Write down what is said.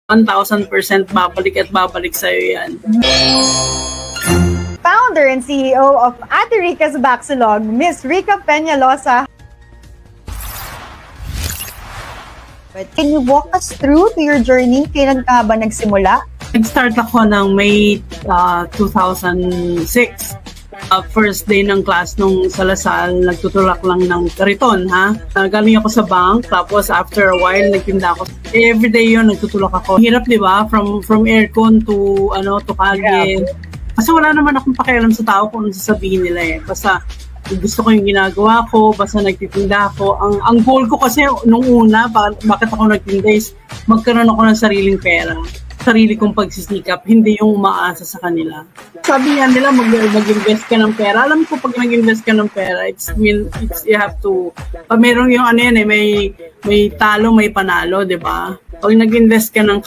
1,000% babalik at babalik sa'yo yan. Founder and CEO of Ate Rica's Baxilog, Miss Rica Peñalosa. But can you walk us through to your journey? Kailan ka ba nagsimula? Nag-start ako ng May 2006. First day ng class nung sa Lasal, nagtutulak lang ng kariton, ha? Galing ako sa bank, tapos after a while, nagtinda ako. Every day yun, nagtutulak ako. Hirap, di ba? From aircon to kalye. Kasi wala naman akong pakialam sa tao kung ano sasabihin nila eh. Basta gusto ko yung ginagawa ko, basta nagtitinda ako. Ang goal ko kasi nung una, bakit ako nagtinda is magkaroon ako ng sariling pera. Sarili kong pagsisikap, hindi yung umaasa sa kanila. Sabi yan nila, mag-invest ka ng pera. Alam ko pag nag-invest ka ng pera, you have to, meron yung may talo, may panalo, di ba? Pag nag-invest ka ng